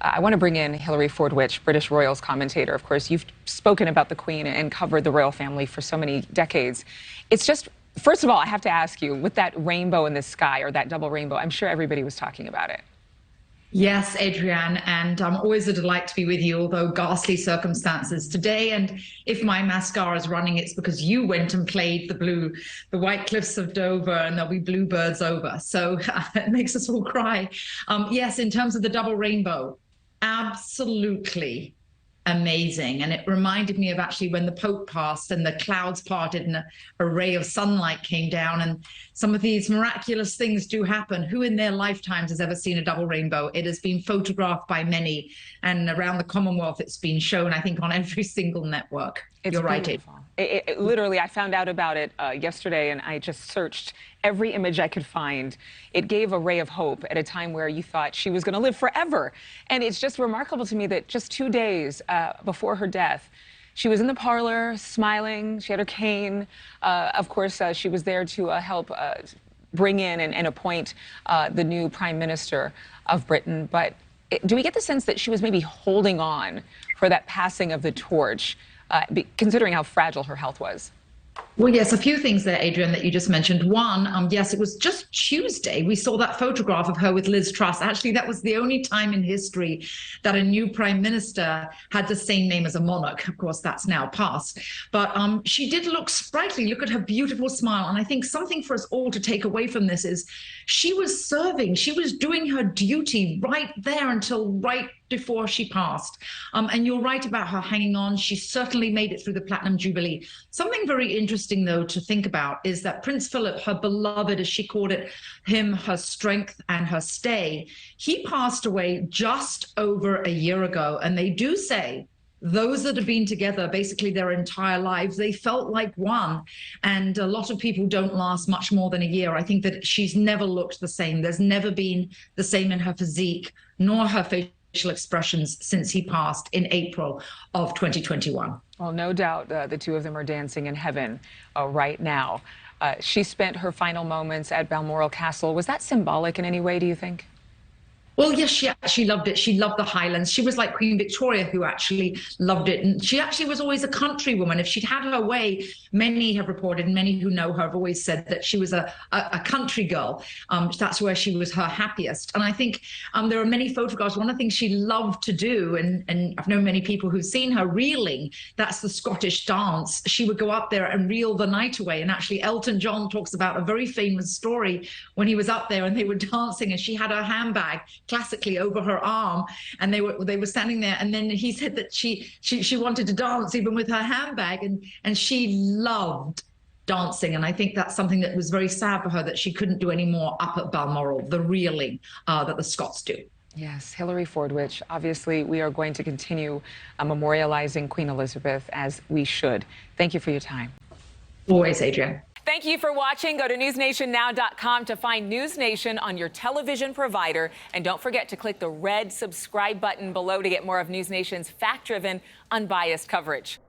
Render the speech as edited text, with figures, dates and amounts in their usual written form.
I want to bring in Hilary Fordwich, British Royals commentator. Of course, you've spoken about the Queen and covered the royal family for so many decades. It's just, first of all, I have to ask you, with that rainbow in the sky, or that double rainbow, I'm sure everybody was talking about it. Yes, Adrienne, and always a delight to be with you, although ghastly circumstances today. And if my mascara is running, it's because you went and played the White Cliffs of Dover, and there'll be bluebirds over. So it makes us all cry. Yes, in terms of the double rainbow, absolutely amazing. And it reminded me of actually when the Pope passed and the clouds parted and a ray of sunlight came down, and some of these miraculous things do happen. Who in their lifetimes has ever seen a double rainbow? It has been photographed by many, and around the Commonwealth it's been shown, I think, on every single network. You're right, It literally, I found out about it yesterday, and I just searched every image I could find. It gave a ray of hope at a time where you thought she was going to live forever. And it's just remarkable to me that just 2 days before her death, she was in the parlor smiling. She had her cane. Of course, she was there to help bring in and appoint the new Prime Minister of Britain. But do we get the sense that she was maybe holding on for that passing of the torch, considering how fragile her health was? Well, yes, a few things there, Adrienne, that you just mentioned. One, yes, it was just Tuesday. We saw that photograph of her with Liz Truss. Actually, that was the only time in history that a new prime minister had the same name as a monarch. Of course, that's now passed. But she did look sprightly. Look at her beautiful smile. And I think something for us all to take away from this is she was serving. She was doing her duty right there until right before she passed. And you're right about her hanging on. She certainly made it through the Platinum Jubilee. Something very interesting, though, to think about is that Prince Philip, her beloved, as she called it, him, her strength and her stay, he passed away just over a year ago. And they do say those that have been together basically their entire lives, they felt like one. And a lot of people don't last much more than a year. I think that she's never looked the same. There's never been the same in her physique, nor her facial expressions since he passed in April of 2021. Well, no doubt the two of them are dancing in heaven right now. She spent her final moments at Balmoral Castle. Was that symbolic in any way, do you think? Well, yes, she loved it. She loved the Highlands. She was like Queen Victoria, who actually loved it. And she actually was always a country woman. If she'd had her way, many have reported, many who know her have always said that she was a country girl. That's where she was her happiest. And I think there are many photographs. One of the things she loved to do, and I've known many people who've seen her reeling, that's the Scottish dance. She would go up there and reel the night away. And actually, Elton John talks about a very famous story when he was up there and they were dancing and she had her handbag classically over her arm, and they were standing there, and then he said that she wanted to dance even with her handbag, and she loved dancing. And I think that's something that was very sad for her, that she couldn't do any more up at Balmoral, the reeling that the Scots do. Yes, Hilary Fordwich, obviously we are going to continue memorializing Queen Elizabeth, as we should. Thank you for your time. Always, Adrienne. Thank you for watching. Go to newsnationnow.com to find NewsNation on your television provider. And don't forget to click the red subscribe button below to get more of NewsNation's fact-driven, unbiased coverage.